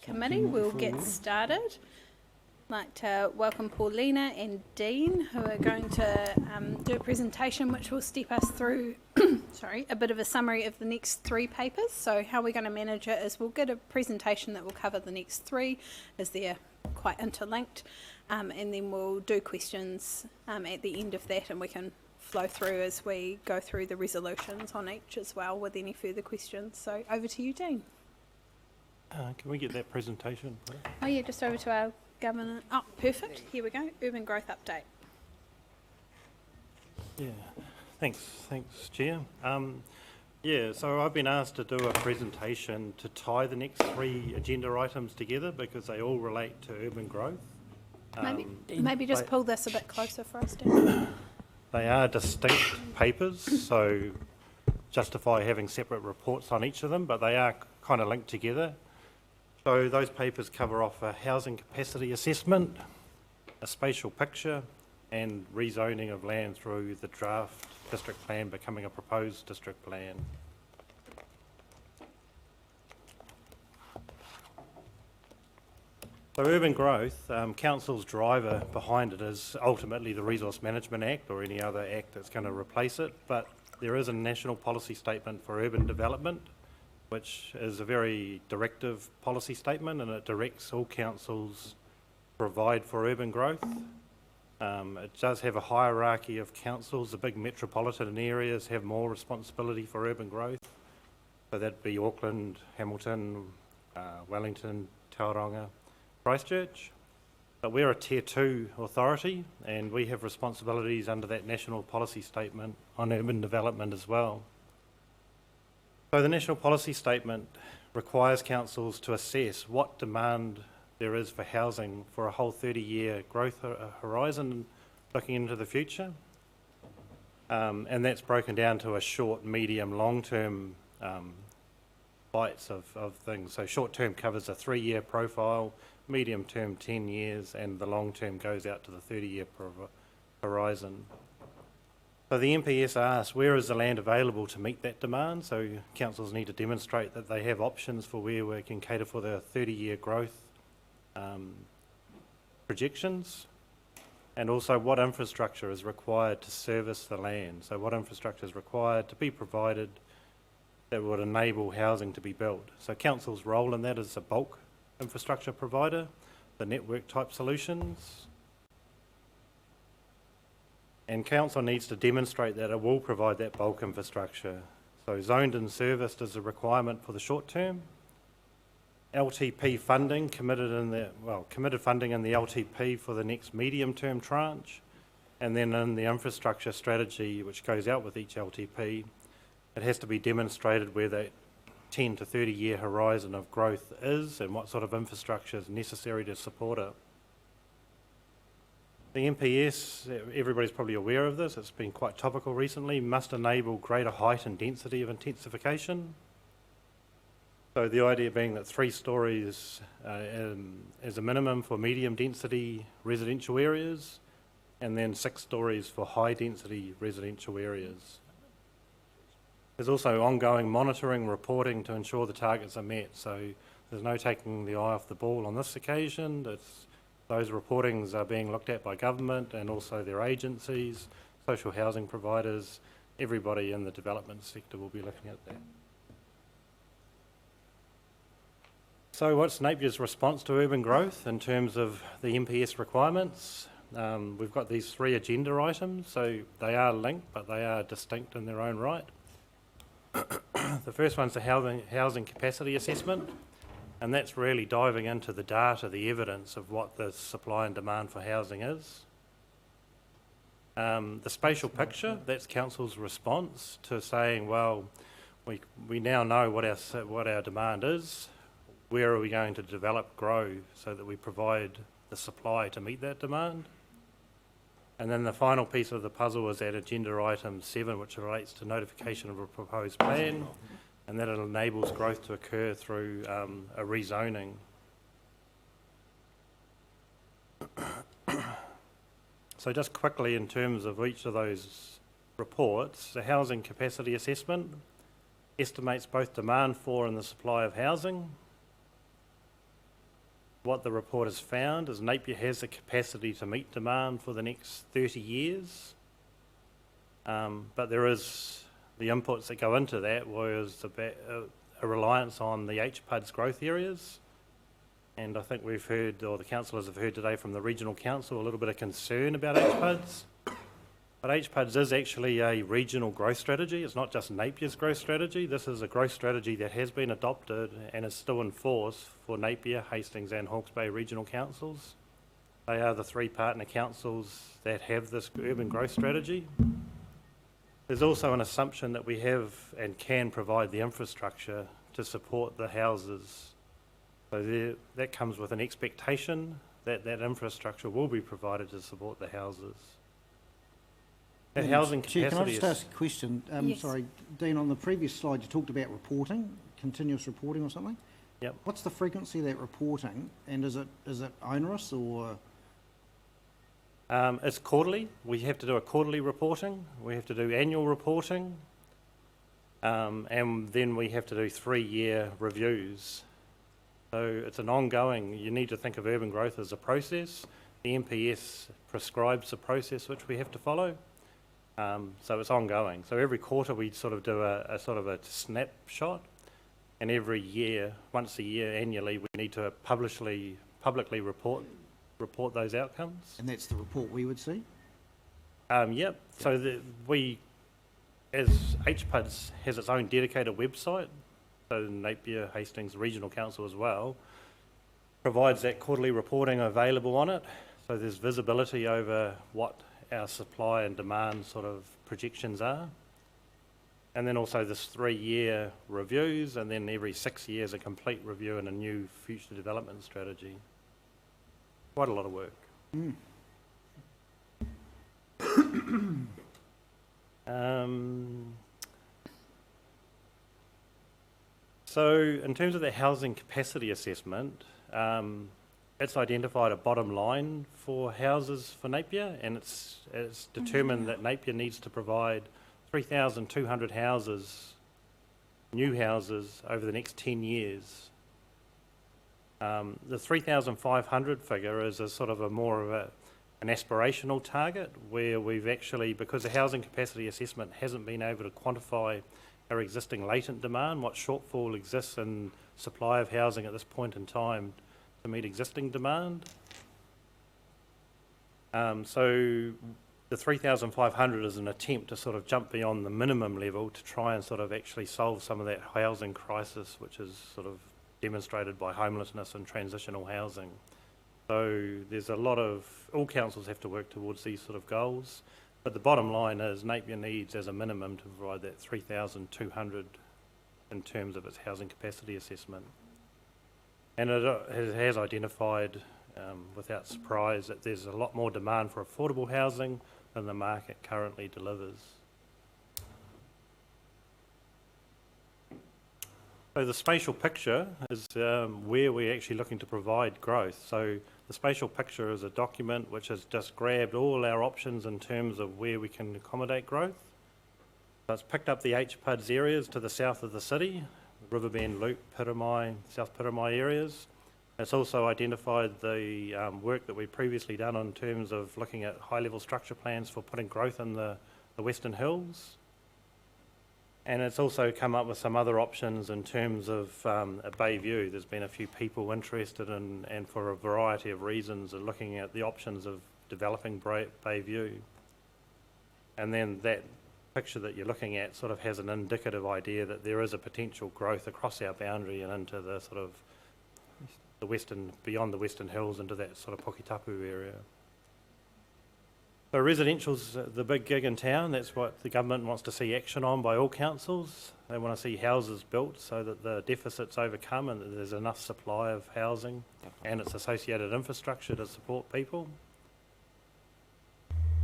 committee. We'll get started. I'd like to welcome Paulina and Dean, who are going to do a presentation which will step us through a bit of a summary of the next three papers. So how we're going to manage it is we'll get a presentation that will cover the next three, as they're quite interlinked, and then we'll do questions at the end of that, and we can flow through as we go through the resolutions on each as well with any further questions. So over to you, Dean. Can we get that presentation, please? Oh yeah, just over to our governor. Oh, perfect. Here we go. Urban growth update. Yeah, thanks, Chair. So I've been asked to do a presentation to tie the next three agenda items together because they all relate to urban growth. Maybe just pull this a bit closer for us, Dan. They are distinct papers, so justify having separate reports on each of them, but they are kind of linked together. So those papers cover off a housing capacity assessment, a spatial picture, and rezoning of land through the draft district plan becoming a proposed district plan. So urban growth, Council's driver behind it is ultimately the Resource Management Act or any other act that's going to replace it, but there is a national policy statement for urban development, which is a very directive policy statement, and it directs all councils to provide for urban growth. It does have a hierarchy of councils. The big metropolitan areas have more responsibility for urban growth. So that'd be Auckland, Hamilton, Wellington, Tauranga, Christchurch. But we're a Tier 2 authority, and we have responsibilities under that national policy statement on urban development as well. So the National Policy Statement requires councils to assess what demand there is for housing for a whole 30-year growth horizon looking into the future. And that's broken down to a short, medium, long-term bites of things. So short-term covers a 3-year profile, medium-term 10 years, and the long-term goes out to the 30-year horizon. So the MPS asks, where is the land available to meet that demand? So councils need to demonstrate that they have options for where we can cater for the 30-year growth projections, and also what infrastructure is required to service the land. So what infrastructure is required to be provided that would enable housing to be built. So council's role in that is a bulk infrastructure provider, the network type solutions, and council needs to demonstrate that it will provide that bulk infrastructure. So zoned and serviced is a requirement for the short term. LTP funding, committed funding in the LTP for the next medium term tranche, and then in the infrastructure strategy which goes out with each LTP, it has to be demonstrated where that 10 to 30 year horizon of growth is and what sort of infrastructure is necessary to support it. The MPS, everybody's probably aware of this, it's been quite topical recently, must enable greater height and density of intensification. So the idea being that 3 stories as a minimum for medium density residential areas, and then 6 stories for high density residential areas. There's also ongoing monitoring, reporting to ensure the targets are met. So there's no taking the eye off the ball on this occasion. Those reportings are being looked at by government and also their agencies, social housing providers, everybody in the development sector will be looking at that. So what's Napier's response to urban growth in terms of the MPS requirements? We've got these 3 agenda items, so they are linked, but they are distinct in their own right. The first one's the housing capacity assessment, and that's really diving into the data, the evidence of what the supply and demand for housing is. The spatial picture, that's council's response to saying, well, we now know what our demand is. Where are we going to develop, grow, so that we provide the supply to meet that demand? And then the final piece of the puzzle is at agenda item 7, which relates to notification of a proposed plan, and that it enables growth to occur through a rezoning. So just quickly in terms of each of those reports, the housing capacity assessment estimates both demand for and the supply of housing. what the report has found is Napier has the capacity to meet demand for the next 30 years. But there is the inputs that go into that was a reliance on the HPUD's growth areas. And I think we've heard, or the councillors have heard today from the Regional Council, a little bit of concern about HPUDs. But HPUDs is actually a regional growth strategy. It's not just Napier's growth strategy. This is a growth strategy that has been adopted and is still in force for Napier, Hastings and Hawke's Bay Regional Councils. They are the three partner councils that have this urban growth strategy. There's also an assumption that we have and can provide the infrastructure to support the houses. So that comes with an expectation that that infrastructure will be provided to support the houses. That housing capacity. Chair, can I just ask a question? Yes. Sorry, Dean, on the previous slide you talked about reporting, continuous reporting or something? Yep. What's the frequency of that reporting, and is it onerous or...? It's quarterly. We have to do a quarterly reporting. We have to do annual reporting. And then we have to do 3-year reviews. So it's an ongoing, you need to think of urban growth as a process. The MPS prescribes the process which we have to follow. So it's ongoing. So every quarter we sort of do a sort of a snapshot, and every year, once a year annually, we need to publicly report those outcomes. And that's the report we would see? Yep. So we, as HPUDs has its own dedicated website, so Napier, Hastings Regional Council as well, provides that quarterly reporting available on it. So there's visibility over what our supply and demand sort of projections are. And then also this 3-year reviews, and then every 6 years a complete review and a new future development strategy. Quite a lot of work. So in terms of the housing capacity assessment, it's identified a bottom line for houses for Napier, and it's determined that Napier needs to provide 3,200 houses, new houses, over the next 10 years. The 3,500 figure is a sort of a more of an aspirational target, where we've actually, because the housing capacity assessment hasn't been able to quantify our existing latent demand, what shortfall exists in supply of housing at this point in time to meet existing demand. So the 3,500 is an attempt to sort of jump beyond the minimum level to try and sort of actually solve some of that housing crisis, which is sort of demonstrated by homelessness and transitional housing. So there's a lot of, all councils have to work towards these sort of goals, but the bottom line is Napier needs as a minimum to provide that 3,200 in terms of its housing capacity assessment. And it has identified, without surprise, that there's a lot more demand for affordable housing than the market currently delivers. So the spatial picture is where we're actually looking to provide growth. So the spatial picture is a document which has just grabbed all our options in terms of where we can accommodate growth. So it's picked up the HPUDs areas to the south of the city, Riverbend Loop, Piramai, South Piramai areas. It's also identified the work that we've previously done in terms of looking at high-level structure plans for putting growth in the Western Hills. And it's also come up with some other options in terms of a Bay View. There's been a few people interested in, and for a variety of reasons, are looking at the options of developing Bay View. And then that picture that you're looking at sort of has an indicative idea that there is a potential growth across our boundary and into the sort of the western, beyond the Western Hills, into that sort of Poketapu area. So residential's the big gig in town. That's what the government wants to see action on by all councils. They want to see houses built so that the deficit's overcome and that there's enough supply of housing and its associated infrastructure to support people.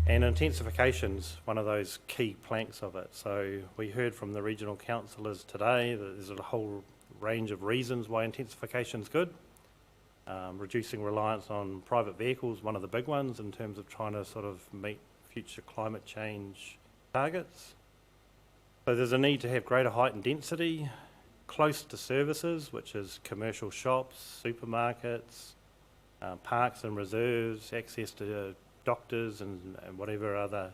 And intensification's one of those key planks of it. So we heard from the regional councillors today that there's a whole range of reasons why intensification's good. Reducing reliance on private vehicles, one of the big ones in terms of trying to sort of meet future climate change targets. So there's a need to have greater height and density, close to services, which is commercial shops, supermarkets, parks and reserves, access to doctors and whatever other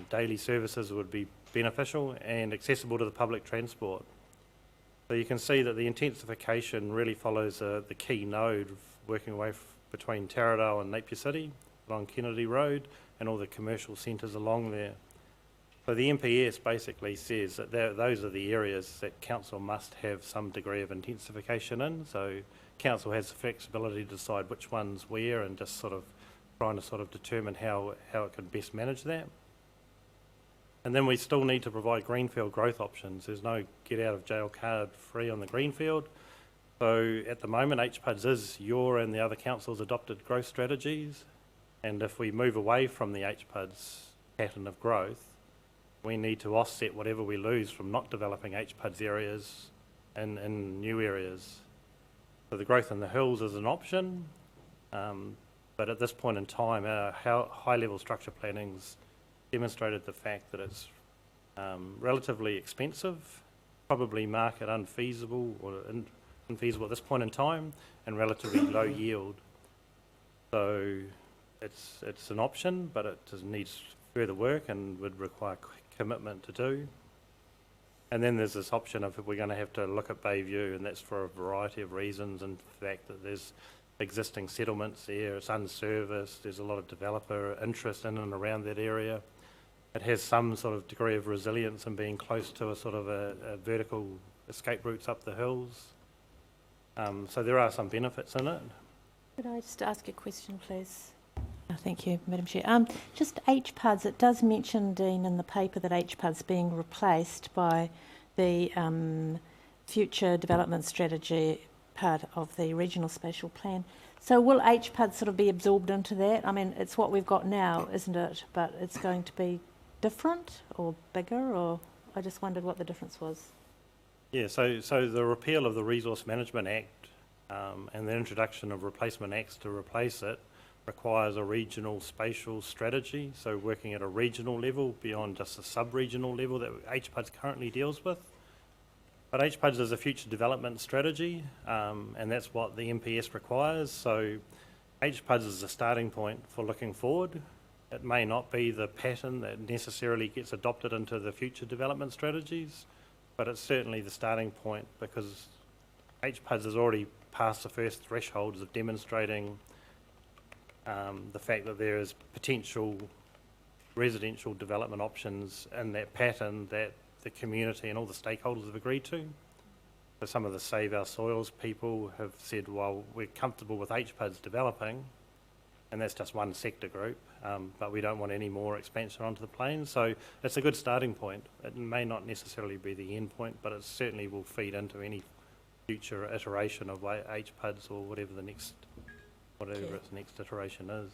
daily services would be beneficial, and accessible to the public transport. So you can see that the intensification really follows the key node working away between Taradale and Napier City, along Kennedy Road, and all the commercial centres along there. So the MPS basically says that those are the areas that council must have some degree of intensification in. So council has the flexibility to decide which ones where, and just sort of trying to sort of determine how it can best manage that. And then we still need to provide greenfield growth options. There's no get out of jail card free on the greenfield. So at the moment, HPUDs is your and the other councils' adopted growth strategies. And if we move away from the HPUDs pattern of growth, we need to offset whatever we lose from not developing HPUDs areas in new areas. So the growth in the hills is an option, but at this point in time, our high-level structure planning's demonstrated the fact that it's relatively expensive, probably market unfeasible or unfeasible at this point in time, and relatively low yield. So it's an option, but it just needs further work and would require commitment to do. And then there's this option of if we're going to have to look at Bayview, and that's for a variety of reasons, and the fact that there's existing settlements there, it's unserviced, there's a lot of developer interest in and around that area. It has some sort of degree of resilience in being close to a sort of a vertical escape routes up the hills. So there are some benefits in it. Could I just ask a question, please? Thank you, Madam Chair. Just HPUDs, it does mention, Dean, in the paper that HPUDs being replaced by the future development strategy part of the regional spatial plan. So will HPUDs sort of be absorbed into that? I mean, it's what we've got now, isn't it? But it's going to be different or bigger, or I just wondered what the difference was. Yeah, so the repeal of the Resource Management Act and the introduction of replacement acts to replace it requires a regional spatial strategy, so working at a regional level beyond just a sub-regional level that HPUDs currently deals with. But HPUDs is a future development strategy, and that's what the MPS requires. So HPUDs is a starting point for looking forward. It may not be the pattern that necessarily gets adopted into the future development strategies, but it's certainly the starting point, because HPUDs has already passed the first thresholds of demonstrating the fact that there is potential residential development options in that pattern that the community and all the stakeholders have agreed to. So some of the Save Our Soils people have said, well, we're comfortable with HPUDs developing, and that's just one sector group, but we don't want any more expansion onto the plains. So it's a good starting point. It may not necessarily be the end point, but it certainly will feed into any future iteration of HPUDs or whatever its next iteration is.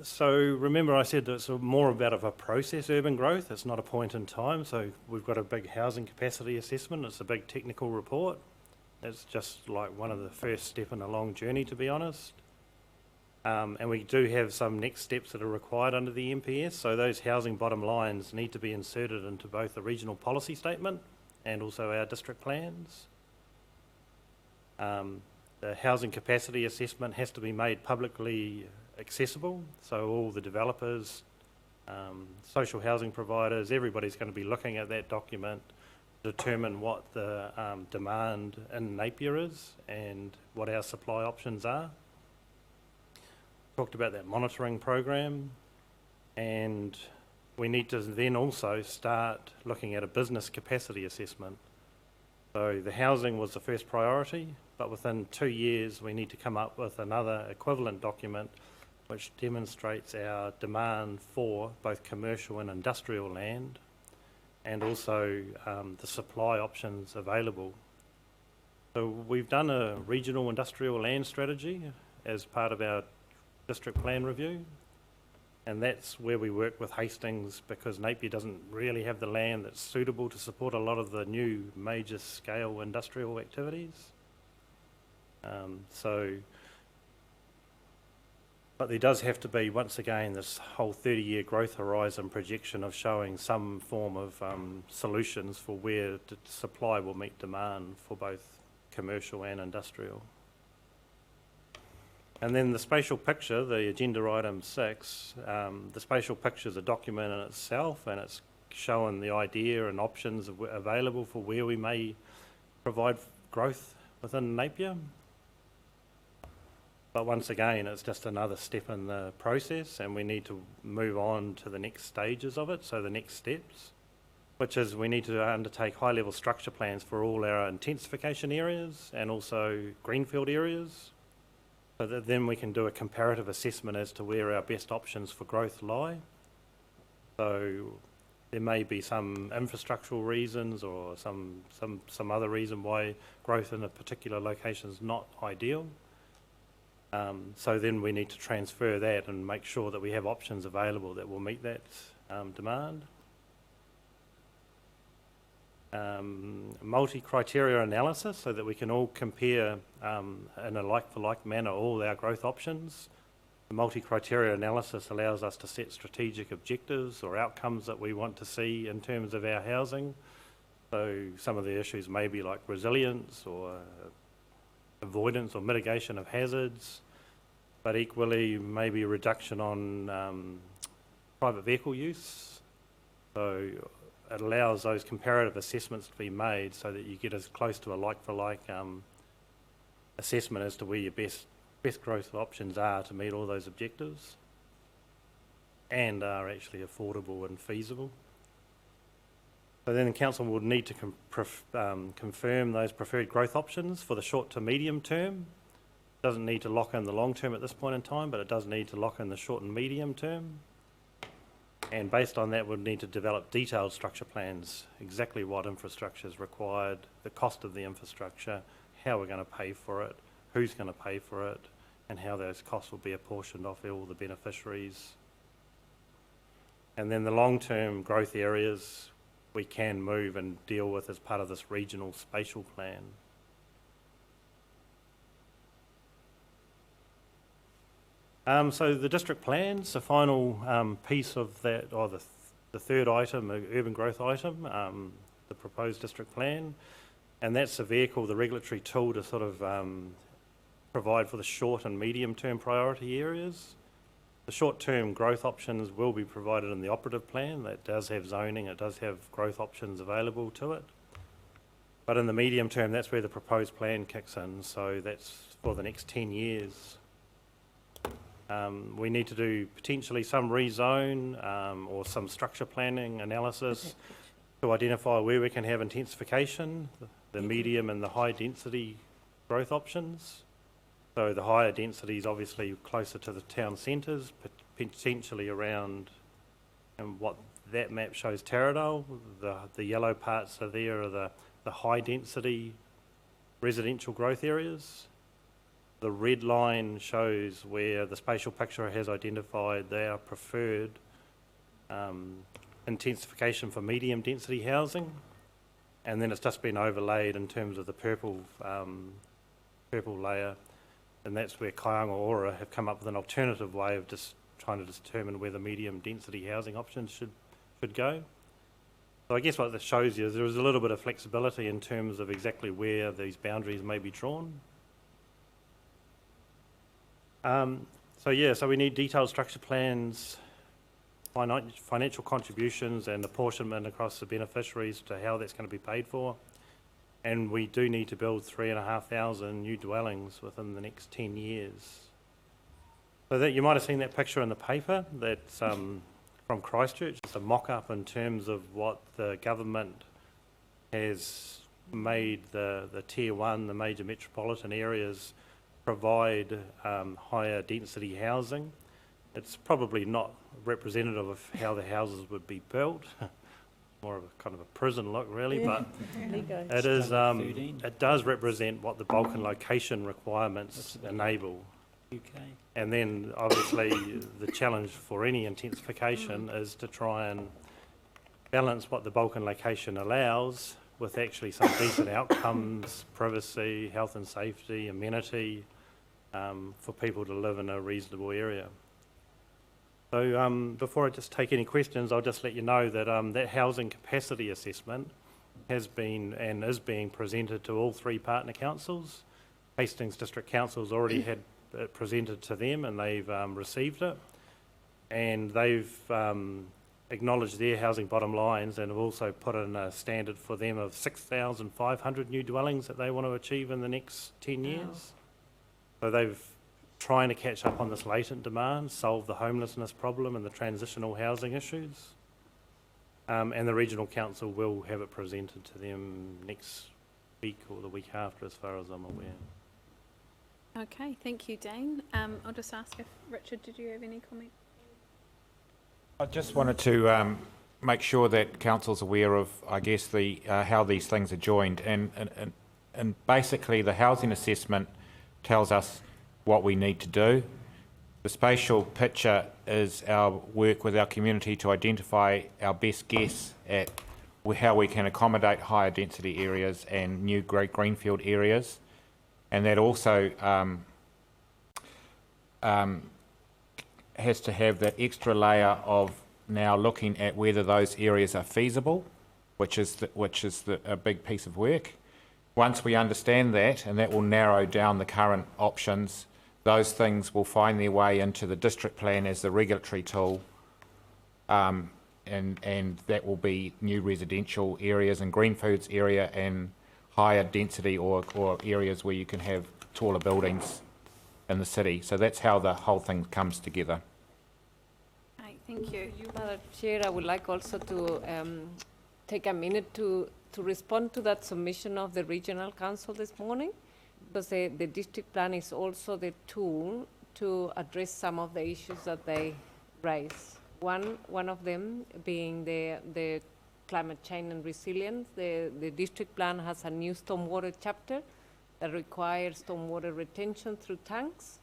So remember I said that it's more about of a process, urban growth. It's not a point in time. So we've got a big housing capacity assessment. It's a big technical report. It's just like one of the first step in a long journey, to be honest. And we do have some next steps that are required under the MPS. So those housing bottom lines need to be inserted into both the regional policy statement and also our district plans. The housing capacity assessment has to be made publicly accessible, so all the developers, social housing providers, everybody's going to be looking at that document to determine what the demand in Napier is and what our supply options are. Talked about that monitoring program, and we need to then also start looking at a business capacity assessment. So the housing was the first priority, but within 2 years we need to come up with another equivalent document which demonstrates our demand for both commercial and industrial land, and also the supply options available. So we've done a regional industrial land strategy as part of our district plan review, and that's where we work with Hastings, because Napier doesn't really have the land that's suitable to support a lot of the new major scale industrial activities. But there does have to be, once again, this whole 30-year growth horizon projection of showing some form of solutions for where the supply will meet demand for both commercial and industrial. And then the spatial picture, the agenda item 6, the spatial picture is a document in itself, and it's showing the idea and options available for where we may provide growth within Napier. But once again, it's just another step in the process, and we need to move on to the next stages of it, so the next steps, which is we need to undertake high-level structure plans for all our intensification areas and also greenfield areas, so that then we can do a comparative assessment as to where our best options for growth lie. So there may be some infrastructural reasons or some other reason why growth in a particular location is not ideal. So then we need to transfer that and make sure that we have options available that will meet that demand. Multi-criteria analysis, so that we can all compare in a like-for-like manner all our growth options. The multi-criteria analysis allows us to set strategic objectives or outcomes that we want to see in terms of our housing. So some of the issues may be like resilience or avoidance or mitigation of hazards, but equally maybe a reduction on private vehicle use. So it allows those comparative assessments to be made so that you get as close to a like-for-like assessment as to where your best growth options are to meet all those objectives and are actually affordable and feasible. So then the council would need to confirm those preferred growth options for the short to medium term. It doesn't need to lock in the long term at this point in time, but it does need to lock in the short and medium term. And based on that, we'll need to develop detailed structure plans, exactly what infrastructure is required, the cost of the infrastructure, how we're going to pay for it, who's going to pay for it, and how those costs will be apportioned off all the beneficiaries. And then the long-term growth areas we can move and deal with as part of this regional spatial plan. So the district plans, the final piece of that, or the third item, urban growth item, the proposed district plan, and that's the vehicle, the regulatory tool to sort of provide for the short and medium term priority areas. The short-term growth options will be provided in the operative plan. That does have zoning, it does have growth options available to it. But in the medium term, that's where the proposed plan kicks in, so that's for the next 10 years. We need to do potentially some rezone or some structure planning analysis to identify where we can have intensification, the medium and the high density growth options. So the higher density is obviously closer to the town centres, potentially around, and what that map shows Taradale, the yellow parts are there are the high density residential growth areas. The red line shows where the spatial picture has identified their preferred intensification for medium density housing, and then it's just been overlaid in terms of the purple layer, and that's where Kaianga Ora have come up with an alternative way of just trying to determine where the medium density housing options should go. So I guess what this shows you is there is a little bit of flexibility in terms of exactly where these boundaries may be drawn. So we need detailed structure plans, financial contributions and apportionment across the beneficiaries to how that's going to be paid for. And we do need to build 3,500 new dwellings within the next 10 years. So that you might have seen that picture in the paper that's from Christchurch. It's a mock-up in terms of what the government has made the Tier 1, the major metropolitan areas, provide higher density housing. It's probably not representative of how the houses would be built. More of a kind of a prison look, really, but it is. It does represent what the bulk and location requirements enable. UK. And then, obviously, the challenge for any intensification is to try and balance what the bulk and location allows with actually some decent outcomes, privacy, health and safety, amenity, for people to live in a reasonable area. So before I just take any questions, I'll just let you know that that housing capacity assessment has been and is being presented to all three partner councils. Hastings District Council's already had it presented to them and they've received it. And they've acknowledged their housing bottom lines and have also put in a standard for them of 6,500 new dwellings that they want to achieve in the next 10 years. So they've trying to catch up on this latent demand, solve the homelessness problem and the transitional housing issues. And the Regional Council will have it presented to them next week or the week after, as far as I'm aware. Okay, thank you, Dane. I'll just ask if, Richard, did you have any comment? I just wanted to make sure that council's aware of, I guess, the how these things are joined, and basically the housing assessment tells us what we need to do. The spatial picture is our work with our community to identify our best guess at how we can accommodate higher density areas and new great greenfield areas, and that also has to have that extra layer of now looking at whether those areas are feasible, which is a big piece of work. Once we understand that, and that will narrow down the current options, those things will find their way into the district plan as the regulatory tool, and that will be new residential areas and greenfields area and higher density or areas where you can have taller buildings in the city. So that's how the whole thing comes together. Right, thank you. Madam Chair, I would like also to take a minute to respond to that submission of the Regional Council this morning, because the district plan is also the tool to address some of the issues that they raise. One of them being the climate change and resilience. The district plan has a new stormwater chapter that requires stormwater retention through tanks.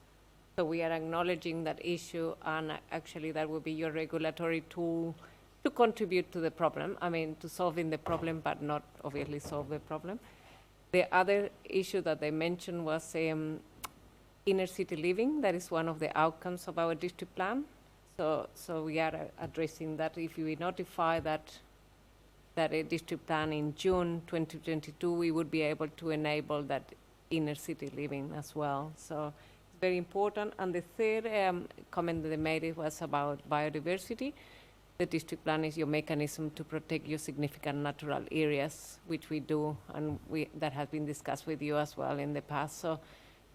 So we are acknowledging that issue, and actually that will be your regulatory tool to contribute to the problem. I mean, to solving the problem, but not obviously solve the problem. The other issue that they mentioned was inner city living. That is one of the outcomes of our district plan. So we are addressing that. If we notify that a district plan in June 2022, we would be able to enable that inner city living as well. So it's very important. And the third comment that they made was about biodiversity. The district plan is your mechanism to protect your significant natural areas, which we do, and that has been discussed with you as well in the past. So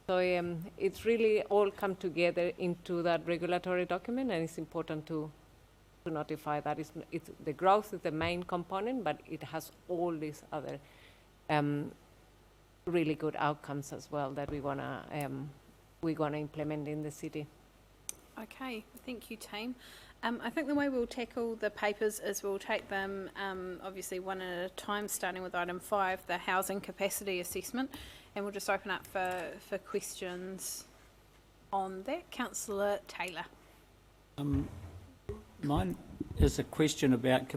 it's really all come together into that regulatory document, and it's important to notify that the growth is the main component, but it has all these other really good outcomes as well that we're gonna implement in the city. Okay, thank you, team. I think the way we'll tackle the papers is we'll take them obviously one at a time, starting with item 5, the housing capacity assessment, and we'll just open up for questions on that. Councillor Taylor. Mine is a question about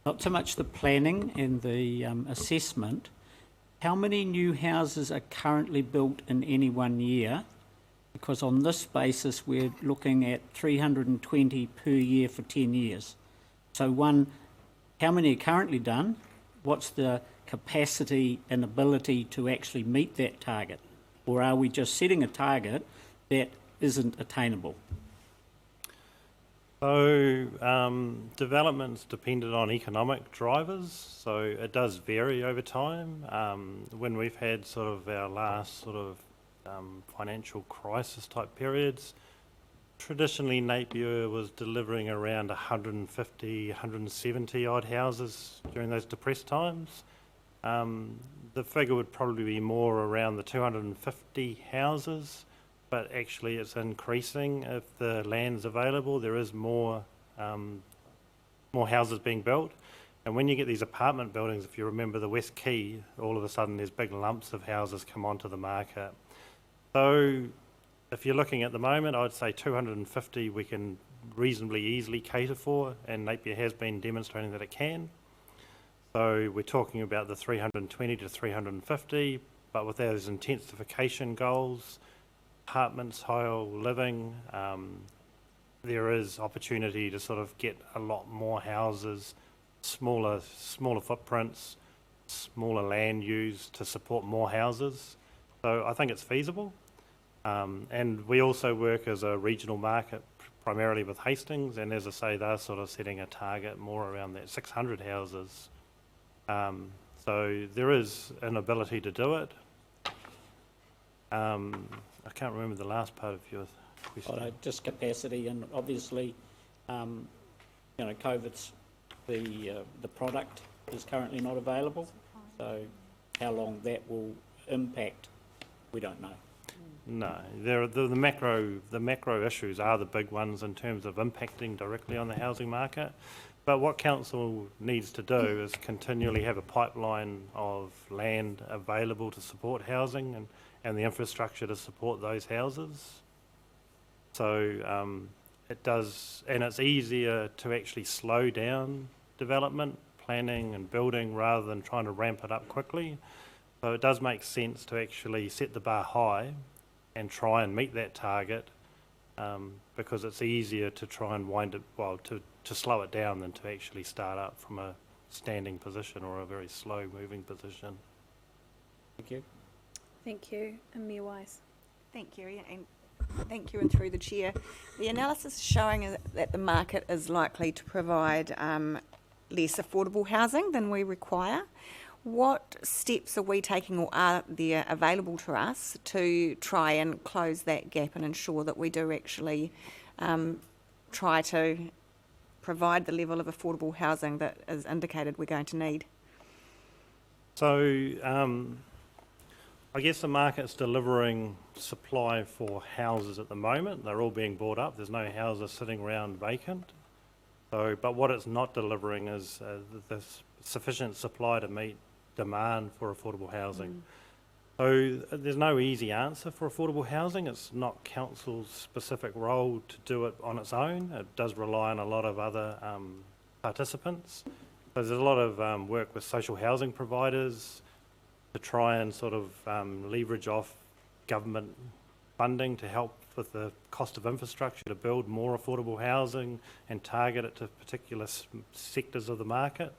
not so much the planning and the assessment. How many new houses are currently built in any one year? Because on this basis, we're looking at 320 per year for 10 years. So how many are currently done? What's the capacity and ability to actually meet that target? Or are we just setting a target that isn't attainable? So development's dependent on economic drivers, so it does vary over time. When we've had sort of our last sort of financial crisis type periods, traditionally Napier was delivering around 150, 170 odd houses during those depressed times. The figure would probably be more around the 250 houses, but actually it's increasing. If the land's available, there is more houses being built. And when you get these apartment buildings, if you remember the West Quay, all of a sudden there's big lumps of houses come onto the market. So if you're looking at the moment, I'd say 250 we can reasonably easily cater for, and Napier has been demonstrating that it can. So we're talking about the 320 to 350, but with those intensification goals, apartments, higher living, there is opportunity to sort of get a lot more houses, smaller footprints, smaller land used to support more houses. So I think it's feasible. And we also work as a regional market primarily with Hastings, and as I say, they're sort of setting a target more around that 600 houses. So there is an ability to do it. I can't remember the last part of your question. Just capacity, and obviously, COVID's the product is currently not available. So how long that will impact, we don't know. No, the macro issues are the big ones in terms of impacting directly on the housing market. But what council needs to do is continually have a pipeline of land available to support housing and the infrastructure to support those houses. So it does, and it's easier to actually slow down development, planning and building rather than trying to ramp it up quickly. So it does make sense to actually set the bar high and try and meet that target, because it's easier to try and to slow it down than to actually start up from a standing position or a very slow moving position. Thank you. Thank you. And Mayor Wise. Thank you, and thank you, and through the chair. The analysis is showing that the market is likely to provide less affordable housing than we require. What steps are we taking, or are there available to us, to try and close that gap and ensure that we do actually try to provide the level of affordable housing that is indicated we're going to need? So I guess the market's delivering supply for houses at the moment. They're all being bought up. There's no houses sitting around vacant. So, but what it's not delivering is the sufficient supply to meet demand for affordable housing. So there's no easy answer for affordable housing. It's not council's specific role to do it on its own. It does rely on a lot of other participants. So there's a lot of work with social housing providers to try and sort of leverage off government funding to help with the cost of infrastructure to build more affordable housing and target it to particular sectors of the market.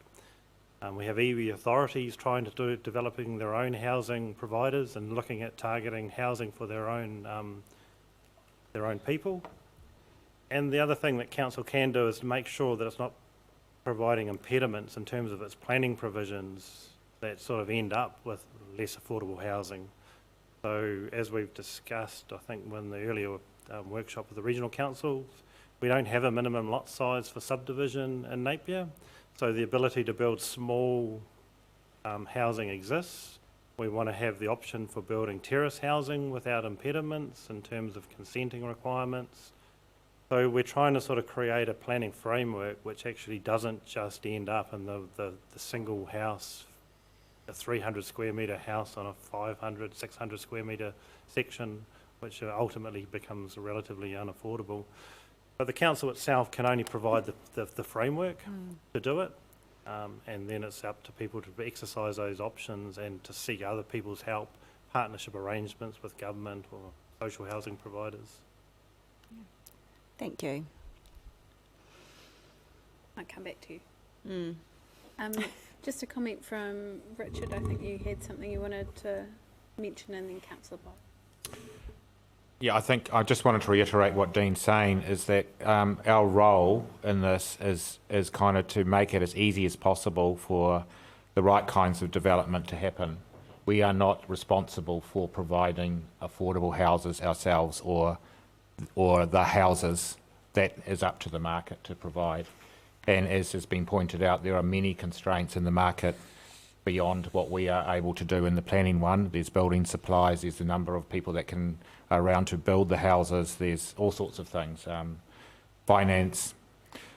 We have iwi authorities trying to developing their own housing providers and looking at targeting housing for their own people. And the other thing that council can do is to make sure that it's not providing impediments in terms of its planning provisions that sort of end up with less affordable housing. So as we've discussed, I think in the earlier workshop with the regional councils, we don't have a minimum lot size for subdivision in Napier. So the ability to build small housing exists. We want to have the option for building terrace housing without impediments in terms of consenting requirements. So we're trying to sort of create a planning framework which actually doesn't just end up in the single house, a 300 square metre house on a 500, 600 square metre section, which ultimately becomes relatively unaffordable. But the council itself can only provide the framework to do it, and then it's up to people to exercise those options and to seek other people's help, partnership arrangements with government or social housing providers. Thank you. Might come back to you. Just a comment from Richard. I think you had something you wanted to mention, and then Councillor Bob. Yeah, I think I just wanted to reiterate what Dean's saying, is that our role in this is kind of to make it as easy as possible for the right kinds of development to happen. We are not responsible for providing affordable houses ourselves or the houses. That is up to the market to provide. And as has been pointed out, there are many constraints in the market beyond what we are able to do in the planning one. There's building supplies, there's the number of people that are around to build the houses, there's all sorts of things, finance.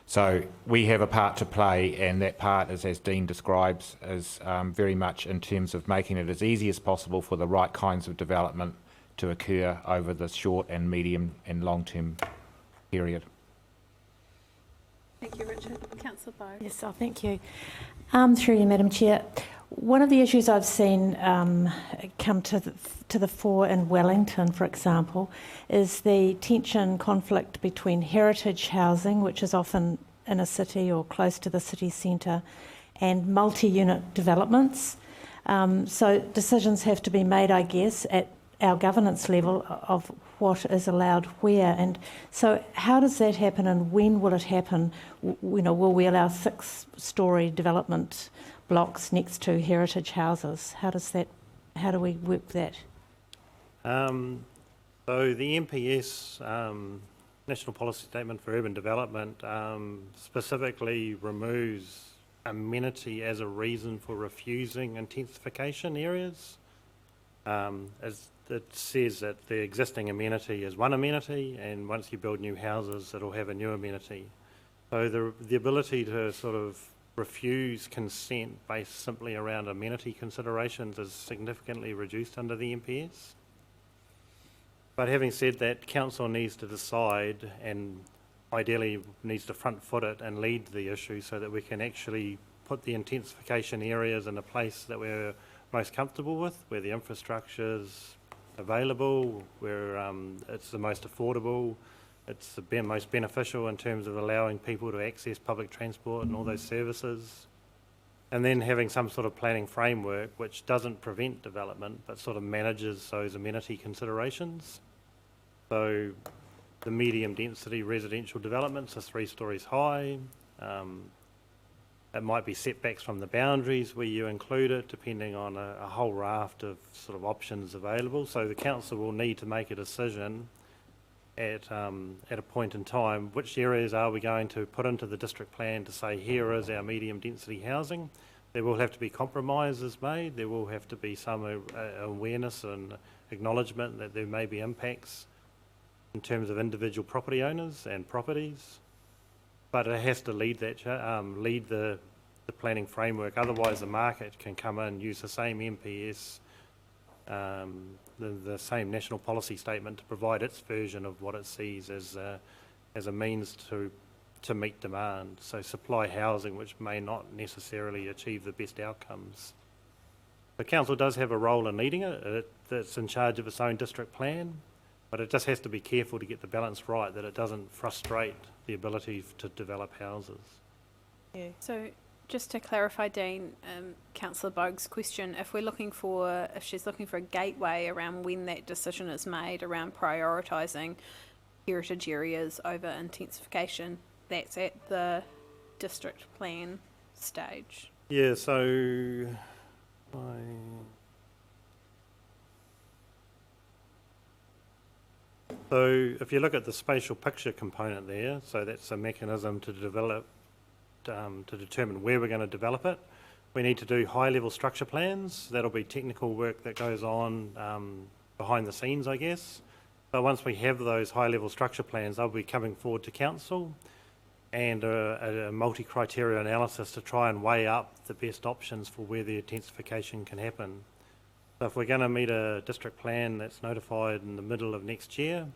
So we have a part to play, and that part is, as Dean describes, is very much in terms of making it as easy as possible for the right kinds of development to occur over the short and medium and long-term period. Thank you, Richard. Councillor Bowe. Yes, thank you. Through you, Madam Chair. One of the issues I've seen come to the fore in Wellington, for example, is the tension conflict between heritage housing, which is often in a city or close to the city centre, and multi-unit developments. So decisions have to be made, I guess, at our governance level of what is allowed where. And so how does that happen and when will it happen? Will we allow 6-storey development blocks next to heritage houses? How do we work that? So the NPS, National Policy Statement for Urban Development, specifically removes amenity as a reason for refusing intensification areas. As it says that the existing amenity is one amenity, and once you build new houses, it'll have a new amenity. So the ability to sort of refuse consent based simply around amenity considerations is significantly reduced under the NPS. But having said that, council needs to decide, and ideally needs to front foot it and lead the issue so that we can actually put the intensification areas in a place that we're most comfortable with, where the infrastructure's available, where it's the most affordable, it's the most beneficial in terms of allowing people to access public transport and all those services. And then having some sort of planning framework which doesn't prevent development but sort of manages those amenity considerations. So the medium density residential developments are 3 stories high. It might be setbacks from the boundaries where you include it, depending on a whole raft of sort of options available. So the council will need to make a decision at a point in time, which areas are we going to put into the district plan to say here is our medium density housing. There will have to be compromises made. There will have to be some awareness and acknowledgement that there may be impacts in terms of individual property owners and properties. But it has to lead that, lead the planning framework. Otherwise, the market can come in, use the same NPS, the same national policy statement to provide its version of what it sees as a means to meet demand. So supply housing which may not necessarily achieve the best outcomes. The council does have a role in leading it. It's in charge of its own district plan, but it just has to be careful to get the balance right, that it doesn't frustrate the ability to develop houses. Yeah. So just to clarify, Dean, Councillor Bogue's question, if she's looking for a gateway around when that decision is made around prioritising heritage areas over intensification, that's at the district plan stage. Yeah, so So if you look at the spatial picture component there, so that's a mechanism to develop, to determine where we're going to develop it. We need to do high-level structure plans. That'll be technical work that goes on behind the scenes, I guess. But once we have those high-level structure plans, they'll be coming forward to council and a multi-criteria analysis to try and weigh up the best options for where the intensification can happen. So if we're going to meet a district plan that's notified in the middle of next year,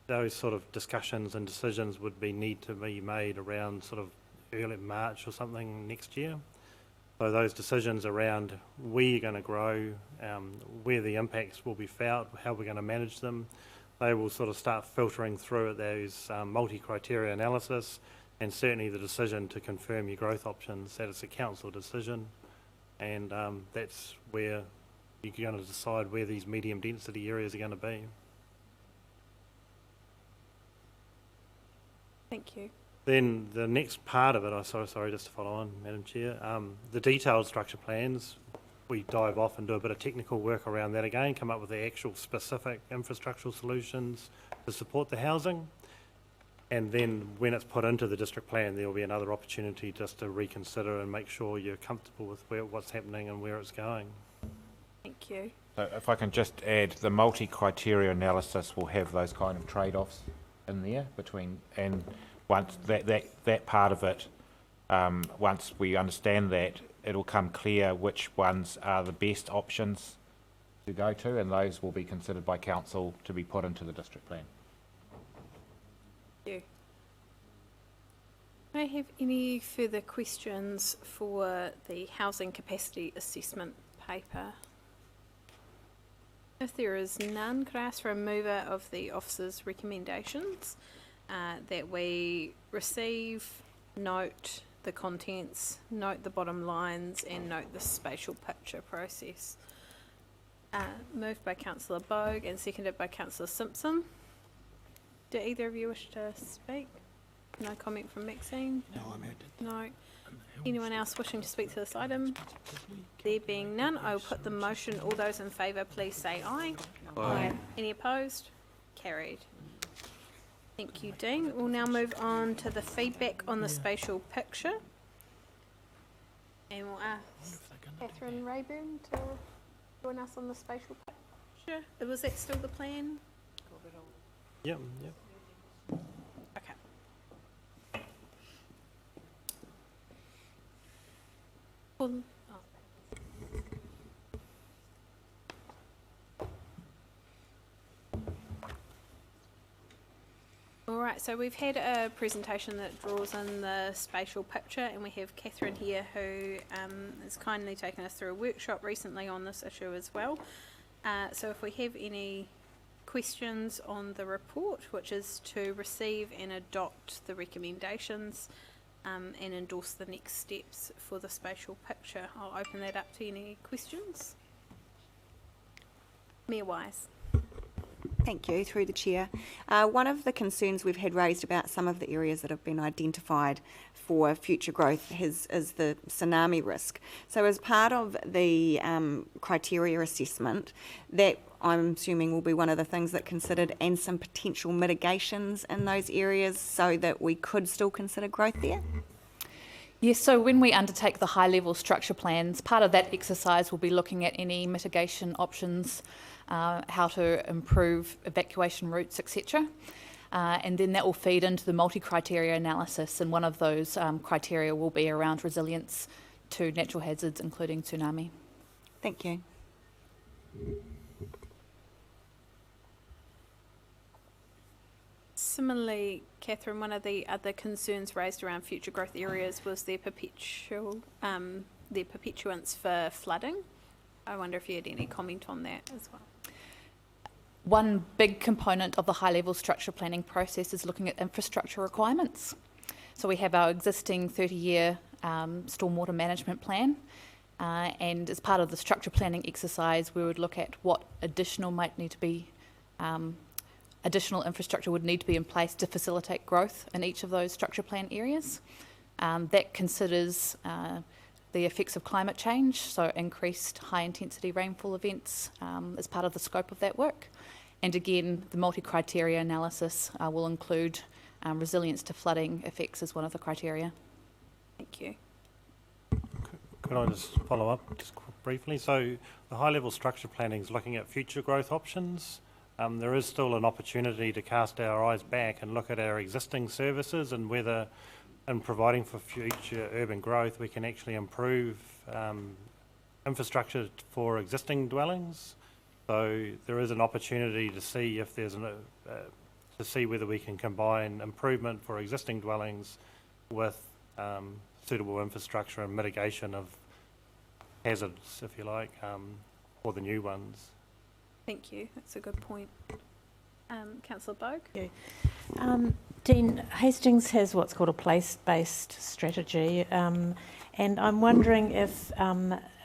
those sort of discussions and decisions would need to be made around sort of early March or something next year. So those decisions around where you're going to grow, where the impacts will be felt, how we're going to manage them, they will sort of start filtering through at those multi-criteria analysis, and certainly the decision to confirm your growth options, that is a council decision, and that's where you're going to decide where these medium density areas are going to be. Thank you. Then the next part of it, sorry, just to follow on, Madam Chair, the detailed structure plans, we dive off and do a bit of technical work around that again, come up with the actual specific infrastructural solutions to support the housing. And then when it's put into the district plan, there will be another opportunity just to reconsider and make sure you're comfortable with what's happening and where it's going. Thank you. So if I can just add, the multi-criteria analysis will have those kind of trade-offs in there between, and once that part of it, once we understand that, it'll come clear which ones are the best options to go to, and those will be considered by council to be put into the district plan. Thank you. Do I have any further questions for the housing capacity assessment paper? If there is none, could I ask for a mover of the officer's recommendations that we receive, note the contents, note the bottom lines, and note the spatial picture process. Moved by Councillor Bogue and seconded by Councillor Simpson. Do either of you wish to speak? No comment from Maxine? No, I'm out. No. Anyone else wishing to speak to this item? There being none, I will put the motion. All those in favour, please say aye. Aye. Any opposed? Carried. Thank you, Dean. We'll now move on to the feedback on the spatial picture. And we'll ask Catherine Rayburn to join us on the spatial picture. Was that still the plan? Yep. Okay. Well, all right, so we've had a presentation that draws in the spatial picture, and we have Catherine here who has kindly taken us through a workshop recently on this issue as well. So if we have any questions on the report, which is to receive and adopt the recommendations and endorse the next steps for the spatial picture, I'll open that up to any questions. Mayor Wise. Thank you, through the chair. One of the concerns we've had raised about some of the areas that have been identified for future growth is the tsunami risk. So as part of the criteria assessment, that I'm assuming will be one of the things that considered, and some potential mitigations in those areas so that we could still consider growth there? Yes, so when we undertake the high-level structure plans, part of that exercise will be looking at any mitigation options, how to improve evacuation routes, etc. And then that will feed into the multi-criteria analysis, and one of those criteria will be around resilience to natural hazards, including tsunami. Thank you. Similarly, Catherine, one of the other concerns raised around future growth areas was their perpetuance for flooding. I wonder if you had any comment on that as well. One big component of the high-level structure planning process is looking at infrastructure requirements. So we have our existing 30-year stormwater management plan, and as part of the structure planning exercise, we would look at what additional infrastructure would need to be in place to facilitate growth in each of those structure plan areas. That considers the effects of climate change, so increased high-intensity rainfall events as part of the scope of that work. And again, the multi-criteria analysis will include resilience to flooding effects as one of the criteria. Thank you. Could I just follow up just briefly? So the high-level structure planning is looking at future growth options. There is still an opportunity to cast our eyes back and look at our existing services and whether, in providing for future urban growth, we can actually improve infrastructure for existing dwellings. So there is an opportunity to see if there's to see whether we can combine improvement for existing dwellings with suitable infrastructure and mitigation of hazards, if you like, for the new ones. Thank you. That's a good point. Councillor Bogue? Dean, Hastings has what's called a place-based strategy, and I'm wondering if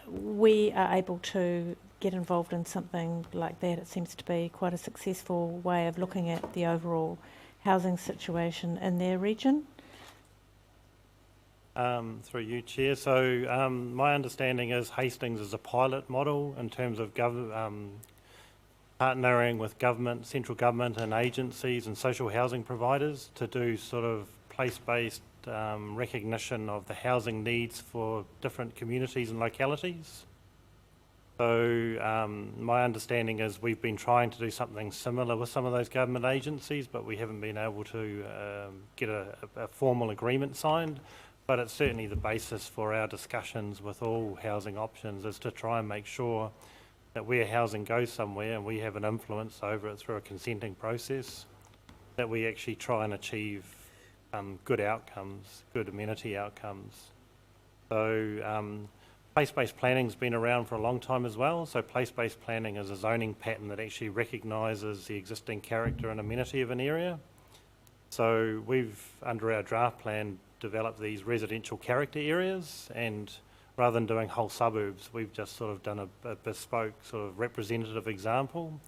we are able to get involved in something like that. It seems to be quite a successful way of looking at the overall housing situation in their region. Through you, Chair. So my understanding is Hastings is a pilot model in terms of partnering with government, central government and agencies and social housing providers to do sort of place-based recognition of the housing needs for different communities and localities. So my understanding is we've been trying to do something similar with some of those government agencies, but we haven't been able to get a formal agreement signed. But it's certainly the basis for our discussions with all housing options, is to try and make sure that where housing goes somewhere and we have an influence over it through a consenting process, that we actually try and achieve good outcomes, good amenity outcomes. So place-based planning's been around for a long time as well. So place-based planning is a zoning pattern that actually recognises the existing character and amenity of an area. So we've, under our draft plan, develop these residential character areas, and rather than doing whole suburbs, we've just sort of done a bespoke sort of representative example.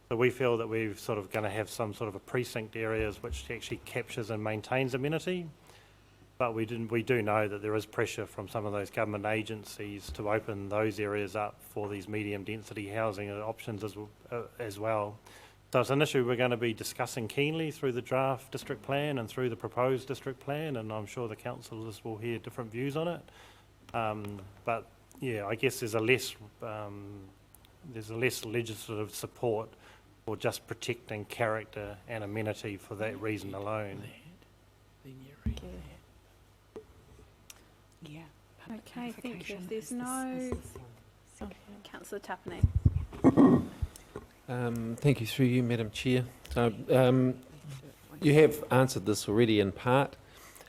So we feel that we're sort of going to have some sort of a precinct areas which actually captures and maintains amenity. But we do know that there is pressure from some of those government agencies to open those areas up for these medium density housing options as well. So it's an issue we're going to be discussing keenly through the draft district plan and through the proposed district plan, and I'm sure the councillors will hear different views on it. But yeah, I guess there's a less legislative support for just protecting character and amenity for that reason alone. Yeah. Okay, thank you. If there's no... Councillor Tapane. Thank you, through you, Madam Chair. So, you have answered this already in part.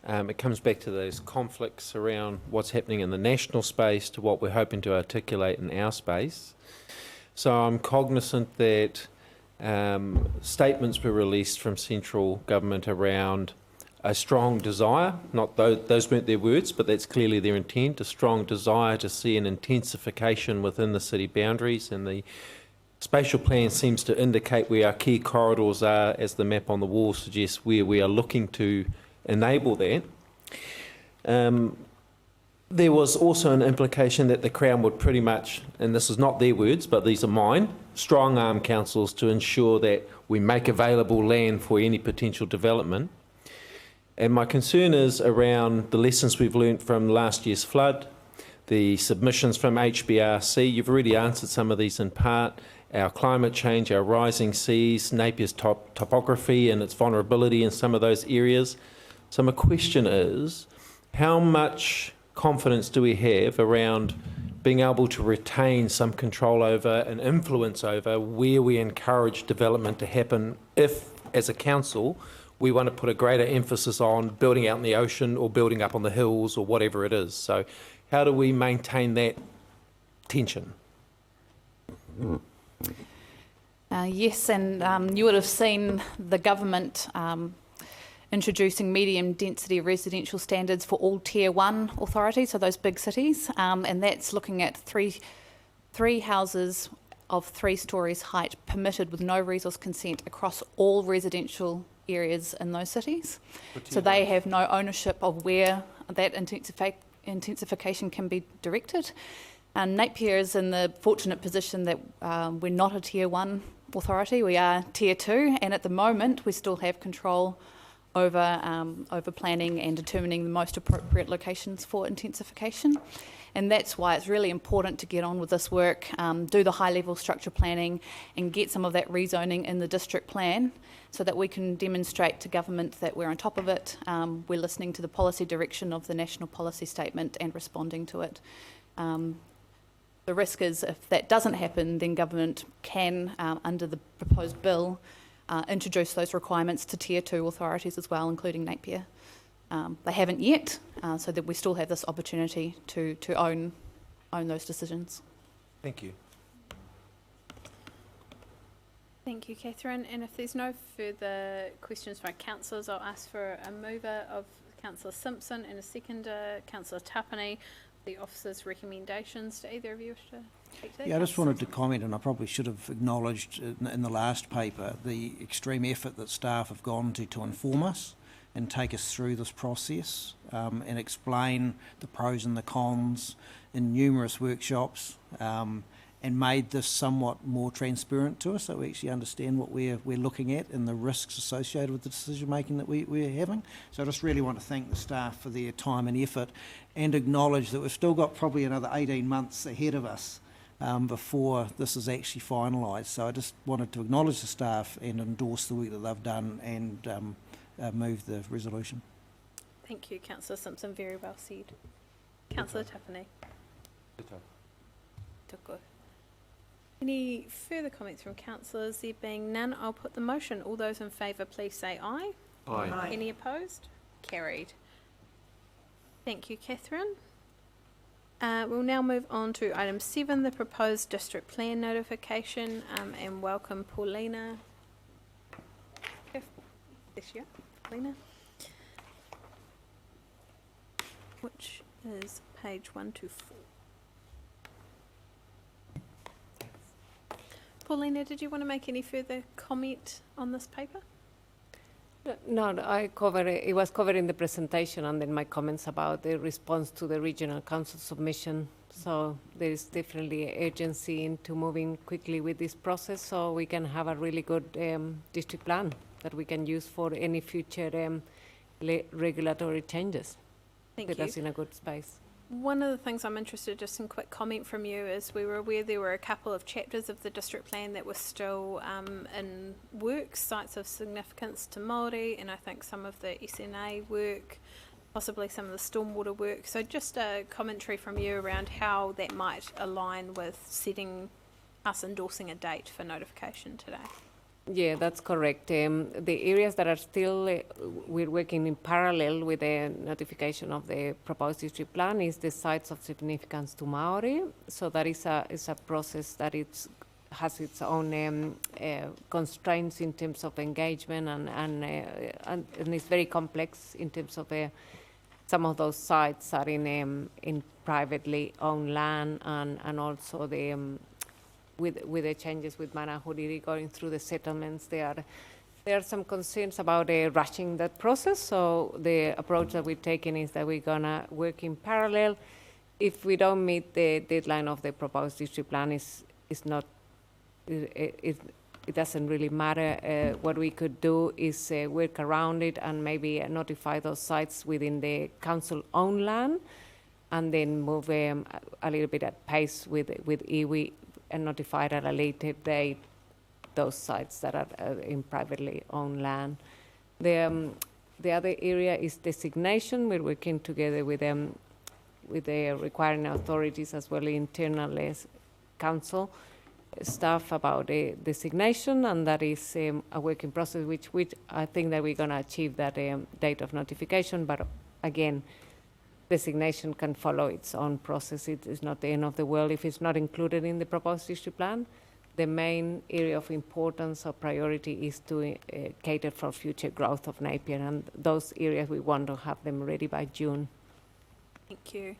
It comes back to those conflicts around what's happening in the national space to what we're hoping to articulate in our space. So I'm cognisant that statements were released from central government around a strong desire, not those weren't their words, but that's clearly their intent, a strong desire to see an intensification within the city boundaries, and the spatial plan seems to indicate where our key corridors are, as the map on the wall suggests, where we are looking to enable that. There was also an implication that the Crown would pretty much, and this is not their words, but these are mine, strong-arm councils to ensure that we make available land for any potential development. And my concern is around the lessons we've learnt from last year's flood, the submissions from HBRC. You've already answered some of these in part. Our climate change, our rising seas, Napier's topography and its vulnerability in some of those areas. So my question is, how much confidence do we have around being able to retain some control over and influence over where we encourage development to happen if, as a council, we want to put a greater emphasis on building out in the ocean or building up on the hills or whatever it is? So how do we maintain that tension? Yes, and you would have seen the government introducing medium density residential standards for all Tier 1 authorities, so those big cities, and that's looking at three houses of 3 stories height permitted with no resource consent across all residential areas in those cities. So they have no ownership of where that intensification can be directed. And Napier is in the fortunate position that we're not a Tier 1 authority, we are Tier 2, and at the moment we still have control over planning and determining the most appropriate locations for intensification. And that's why it's really important to get on with this work, do the high-level structure planning and get some of that rezoning in the district plan so that we can demonstrate to government that we're on top of it, we're listening to the policy direction of the National Policy Statement and responding to it. The risk is if that doesn't happen, then government can, under the proposed bill, introduce those requirements to Tier 2 authorities as well, including Napier. They haven't yet, so that we still have this opportunity to own those decisions. Thank you. Thank you, Catherine. And if there's no further questions from our councillors, I'll ask for a mover of Councillor Simpson and a seconder, Councillor Tapane, the officer's recommendations. Do either of you wish to speak to that? Yeah, I just wanted to comment, and I probably should have acknowledged in the last paper the extreme effort that staff have gone to inform us and take us through this process and explain the pros and the cons in numerous workshops, and made this somewhat more transparent to us so we actually understand what we're looking at and the risks associated with the decision making that we're having. So I just really want to thank the staff for their time and effort and acknowledge that we've still got probably another 18 months ahead of us before this is actually finalised. So I just wanted to acknowledge the staff and endorse the work that they've done and move the resolution. Thank you, Councillor Simpson. Very well said. Councillor Tapane. Tuko. Any further comments from councillors? There being none, I'll put the motion. All those in favour, please say aye. Aye. Any opposed? Carried. Thank you, Catherine. We'll now move on to item 7, the proposed district plan notification, and welcome Paulina. This year, Paulina. which is page 124. Paulina, did you want to make any further comment on this paper? No, I covered it. It was covered in the presentation, and then my comments about the response to the regional council submission. So there is definitely urgency into moving quickly with this process, so we can have a really good district plan that we can use for any future regulatory changes. Thank Put you. us in a good space. One of the things I'm interested, just in quick comment from you, is we were aware there were a couple of chapters of the district plan that were still in work, sites of significance to Maori, and I think some of the SNA work, possibly some of the stormwater work. So just a commentary from you around how that might align with setting us endorsing a date for notification today. Yeah, that's correct. The areas that are still, we're working in parallel with the notification of the proposed district plan is the sites of significance to Maori. So that is a process that has its own constraints in terms of engagement and it's very complex in terms of some of those sites are in privately owned land and also the with the changes with Mana Huriri going through the settlements, there are some concerns about rushing that process. So the approach that we're taking is that we're gonna work in parallel. If we don't meet the deadline of the proposed district plan, it doesn't really matter. What we could do is work around it and maybe notify those sites within the council-owned land, and then move a little bit at pace with iwi and notified at a later date those sites that are in privately owned land. The other area is designation. We're working together with the requiring authorities as well as internal council staff about the designation, and that is a working process which I think that we're going to achieve that date of notification, but again, designation can follow its own process. It is not the end of the world if it's not included in the proposed district plan. The main area of importance or priority is to cater for future growth of Napier, and those areas we want to have them ready by June. Thank you.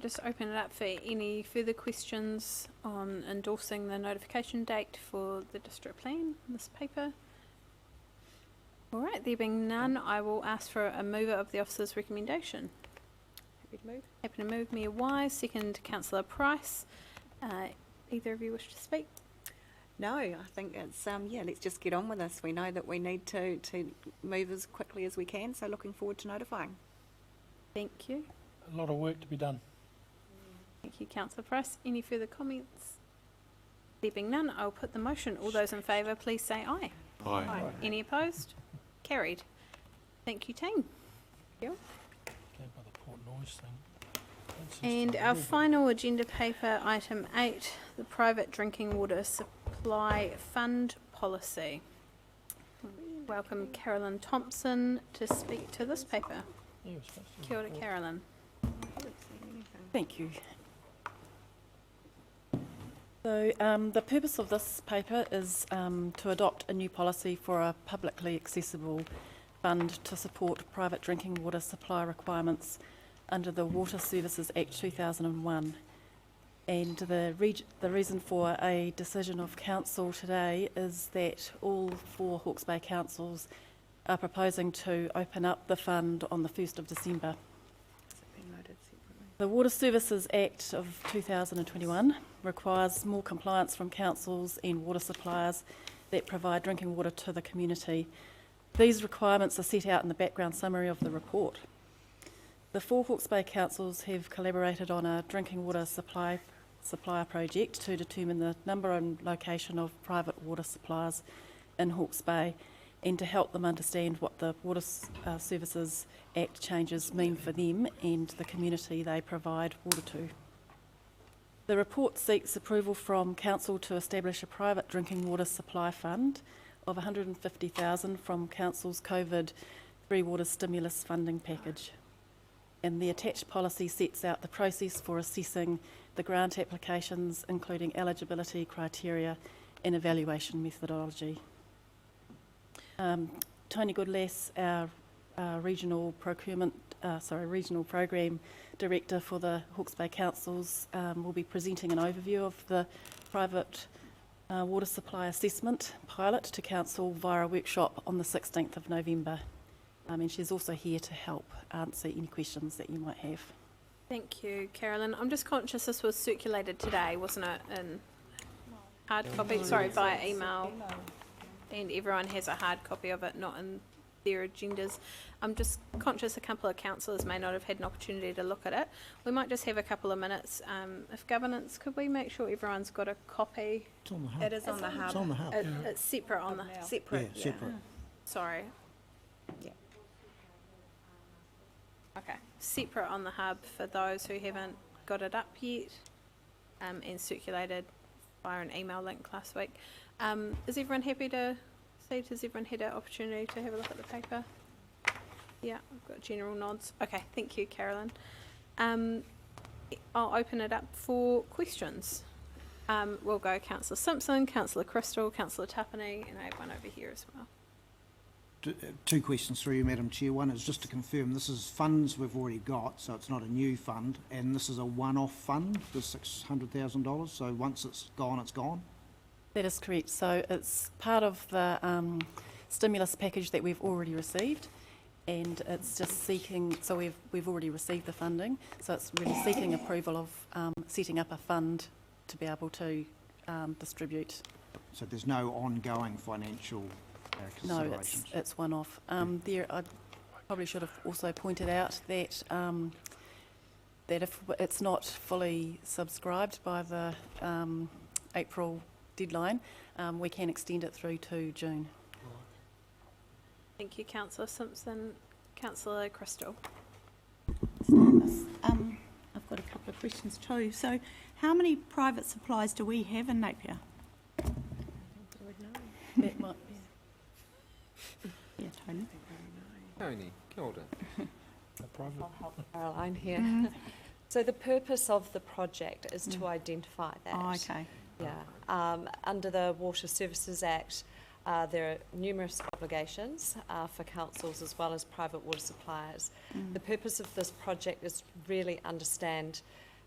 Just open it up for any further questions on endorsing the notification date for the district plan in this paper. All right, there being none, I will ask for a mover of the officer's recommendation. Happy to move. Happy to move, Mayor Wise, second Councillor Price. Either of you wish to speak? No, I think it's, let's just get on with this. We know that we need to move as quickly as we can, so looking forward to notifying. Thank you. A lot of work to be done. Thank you, Councillor Price. Any further comments? There being none, I'll put the motion. All those in favour, please say aye. Aye. Any opposed? Carried. Thank you, team. Go by the Port Noise thing. And our final agenda paper, item 8, the private drinking water supply fund policy. Welcome Carolyn Thompson to speak to this paper. Kia ora, Carolyn. Thank you. So the purpose of this paper is to adopt a new policy for a publicly accessible fund to support private drinking water supply requirements under the Water Services Act 2001. And the reason for a decision of council today is that all 4 Hawke's Bay councils are proposing to open up the fund on the 1st of December. The Water Services Act of 2021 requires more compliance from councils and water suppliers that provide drinking water to the community. These requirements are set out in the background summary of the report. The 4 Hawke's Bay councils have collaborated on a drinking water supplier project to determine the number and location of private water suppliers in Hawke's Bay and to help them understand what the Water Services Act changes mean for them and the community they provide water to. The report seeks approval from Council to establish a private drinking water supply fund of $150,000 from Council's COVID 3 Water Stimulus funding package. And the attached policy sets out the process for assessing the grant applications, including eligibility criteria and evaluation methodology. Tony Goodlass, our regional program director for the Hawke's Bay Councils, will be presenting an overview of the private water supply assessment pilot to Council via a workshop on the 16th of November. And she's also here to help answer any questions that you might have. Thank you, Carolyn. I'm just conscious this was circulated today, wasn't it, in hard copy? Sorry, via email. And everyone has a hard copy of it, not in their agendas. I'm just conscious a couple of councillors may not have had an opportunity to look at it. We might just have a couple of minutes. If governance, could we make sure everyone's got a copy? It's on the hub. It is on the hub. It's on the hub. It's separate on the... Separate. Yeah, separate. Sorry. Yeah. Okay. Separate on the hub for those who haven't got it up yet, and circulated via an email link last week. Is everyone happy to see? Has everyone had an opportunity to have a look at the paper? Yeah, I've got general nods. Okay, thank you, Carolyn. I'll open it up for questions. We'll go Councillor Simpson, Councillor Crystal, Councillor Tapani, and I have one over here as well. Two questions through you, Madam Chair. One is just to confirm this is funds we've already got, so it's not a new fund, and this is a one-off fund, the $600,000, so once it's gone, it's gone? That is correct. So it's part of the stimulus package that we've already received, and it's just seeking, so we've already received the funding, so it's really seeking approval of setting up a fund to be able to distribute. So there's no ongoing financial No, considerations? it's one-off. There, I probably should have also pointed out that that if it's not fully subscribed by the April deadline, we can extend it through to June. Thank you, Councillor Simpson. Councillor Crystal. I've got a couple of questions too. So how many private supplies do we have in Napier? That might be. Yeah, Tony. Tony, kia ora. I'll help Caroline here. So the purpose of the project is to identify that. Oh, okay. Yeah. Under the Water Services Act, there are numerous obligations for councils as well as private water suppliers. The purpose of this project is really understand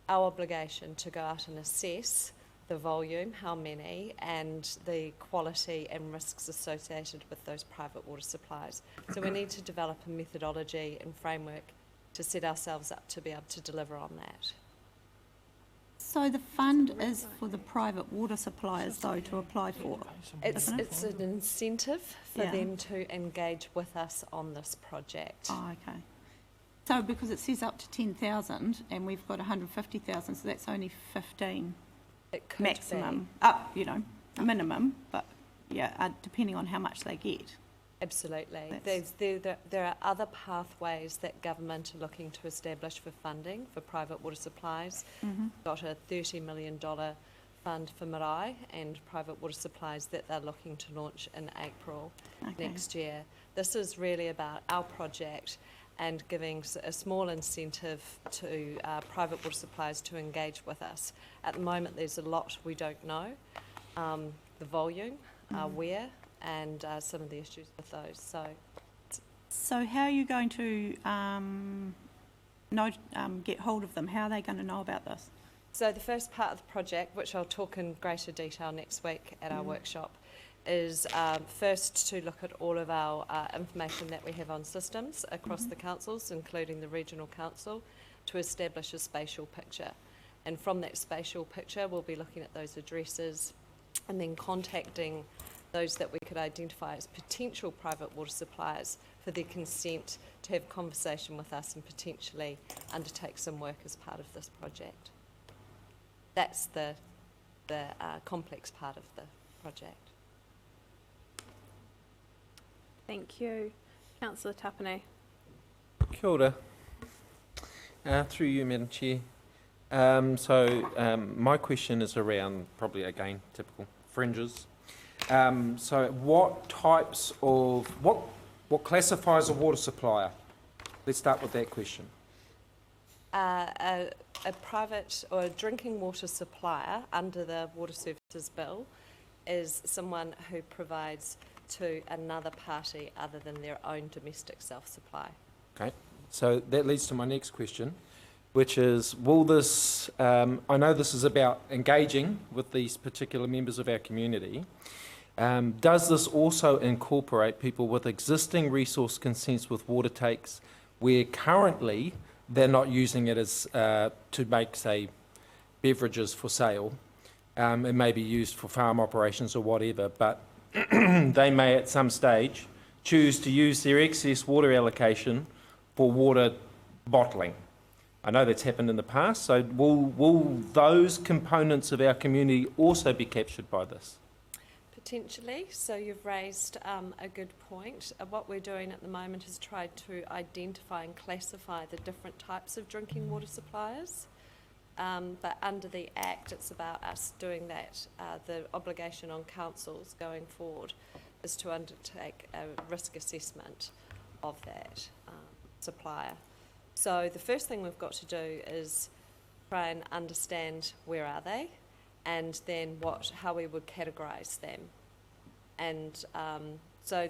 our obligation to go out and assess the volume, how many, and the quality and risks associated with those private water supplies. So we need to develop a methodology and framework to set ourselves up to be able to deliver on that. So the fund is for the private water suppliers though to apply for? It's an incentive for Yeah. them to engage with us on this project. Oh, okay. So because it says up to 10,000 and we've got 150,000, so that's only 15 It could maximum, be. up, you know, minimum, but yeah, depending on how much they get. Absolutely. That's- There are other pathways that government are looking to establish for funding for private water supplies. Got a $30 million fund for Marae and private water supplies that they're looking to launch in April next year. This is really about our project and giving a small incentive to private water suppliers to engage with us. At the moment, there's a lot we don't know, the volume, where, and some of the issues with those. So how are you going to get hold of them? How are they going to know about this? So the first part of the project, which I'll talk in greater detail next week at our workshop, is first to look at all of our information that we have on systems across the councils, including the regional council, to establish a spatial picture. And from that spatial picture, we'll be looking at those addresses and then contacting those that we could identify as potential private water suppliers for their consent to have conversation with us and potentially undertake some work as part of this project. That's the complex part of the project. Thank you. Councillor Tapani. Kia ora. Through you, Madam Chair. My question is around, probably again, typical fringes. So what types of, what classifies a water supplier? Let's start with that question. A private or a drinking water supplier under the Water Services Bill is someone who provides to another party other than their own domestic self-supply. Okay, so that leads to my next question, which is, will this, I know this is about engaging with these particular members of our community, does this also incorporate people with existing resource consents with water takes where currently they're not using it as to make, say, beverages for sale? It may be used for farm operations or whatever, but they may at some stage choose to use their excess water allocation for water bottling. I know that's happened in the past, so will those components of our community also be captured by this? Potentially, so you've raised a good point. What we're doing at the moment is try to identify and classify the different types of drinking water suppliers. But under the Act, it's about us doing that. The obligation on councils going forward is to undertake a risk assessment of that supplier. So the first thing we've got to do is try and understand where are they, and then how we would categorise them. And so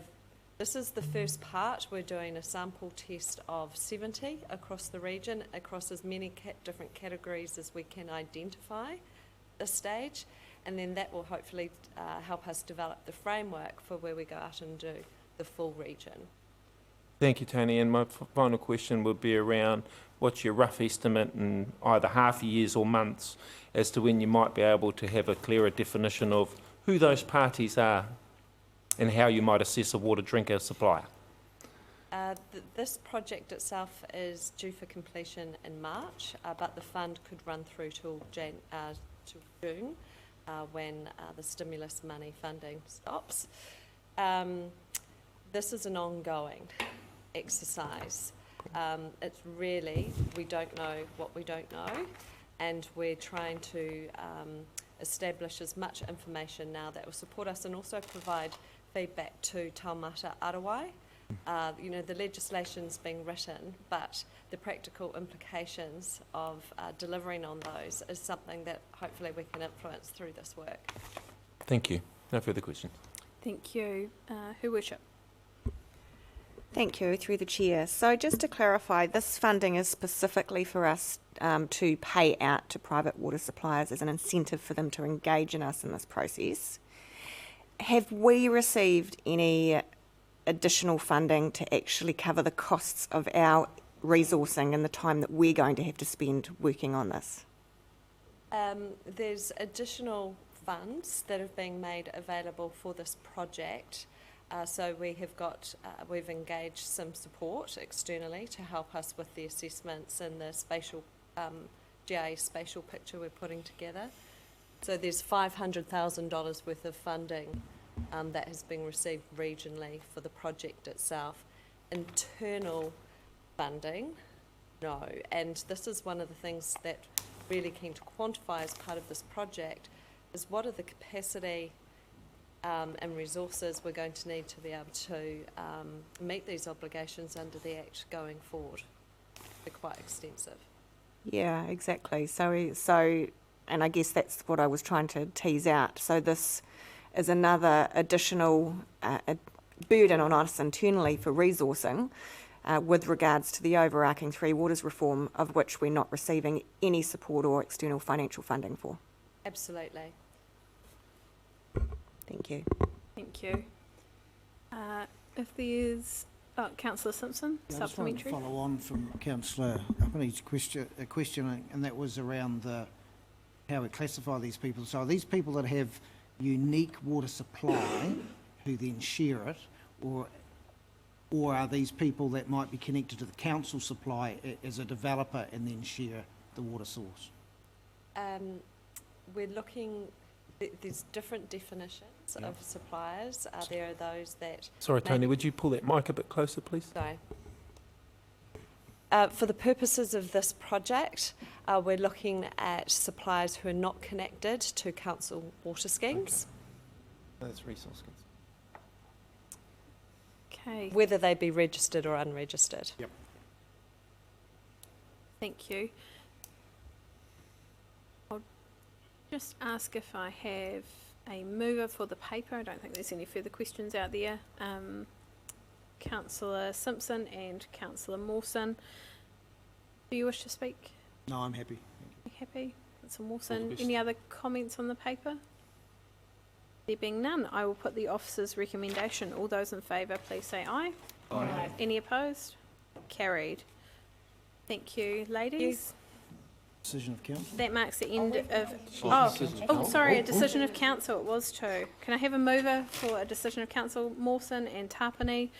this is the first part. We're doing a sample test of 70 across the region, across as many different categories as we can identify at this stage, and then that will hopefully help us develop the framework for where we go out and do the full region. Thank you, Tony. And my final question would be around what's your rough estimate in either half years or months as to when you might be able to have a clearer definition of who those parties are and how you might assess a water drinker supplier? This project itself is due for completion in March, but the fund could run through till June when the stimulus money funding stops. This is an ongoing exercise. It's really, we don't know what we don't know, and we're trying to establish as much information now that will support us and also provide feedback to Taumata Arawai. You know, the legislation's being written, but the practical implications of delivering on those is something that hopefully we can influence through this work. Thank you. No further questions. Thank you. Her Worship. Thank you, through the chair. So just to clarify, this funding is specifically for us to pay out to private water suppliers as an incentive for them to engage in us in this process. Have we received any additional funding to actually cover the costs of our resourcing and the time that we're going to have to spend working on this? There's additional funds that have been made available for this project. So we have we've engaged some support externally to help us with the assessments and the spatial, GIS spatial picture we're putting together. So there's $500,000 worth of funding that has been received regionally for the project itself. Internal funding, no. And this is one of the things that really keen to quantify as part of this project is what are the capacity and resources we're going to need to be able to meet these obligations under the Act going forward. They're quite extensive. Yeah, exactly. So, and I guess that's what I was trying to tease out. So this is another additional burden on us internally for resourcing with regards to the overarching Three Waters reform, of which we're not receiving any support or external financial funding for. Absolutely. Thank you. Thank you. If there's Councillor Simpson, I just wanted to supplementary. follow on from Councillor Uppany's question, and that was around how we classify these people. So are these people that have unique water supply who then share it, or are these people that might be connected to the council supply as a developer and then share the water source? We're looking, there's different definitions of suppliers. There are those that... Sorry, Tony, would you pull that mic a bit closer, please? Sorry. For the purposes of this project, we're looking at suppliers who are not connected to council water schemes. Okay. That's resource schemes. Okay. Whether they be registered or unregistered. Yep. Thank you. I'll just ask if I have a mover for the paper. I don't think there's any further questions out there. Councillor Simpson and Councillor Mawson. Do you wish to speak? No, I'm happy. You happy? Councillor Mawson, any other comments on the paper? There being none, I will put the officer's recommendation. All those in favour, please say aye. Aye. Any opposed? Carried. Thank you, ladies. Decision of council. That marks the end of... sorry, a decision of council. It was two. Can I have a mover for a decision of council? Mawson and Tapani.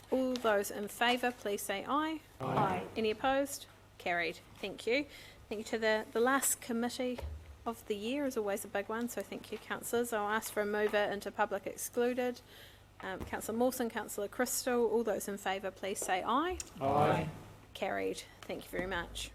All those in favour, please say aye. Aye. Any opposed? Carried. Thank you. Thank you to the last committee of the year is always a big one, so thank you, councillors. I'll ask for a mover into public excluded. Councillor Mawson, Councillor Crystal, all those in favour, please say aye. Aye. Carried. Thank you very much.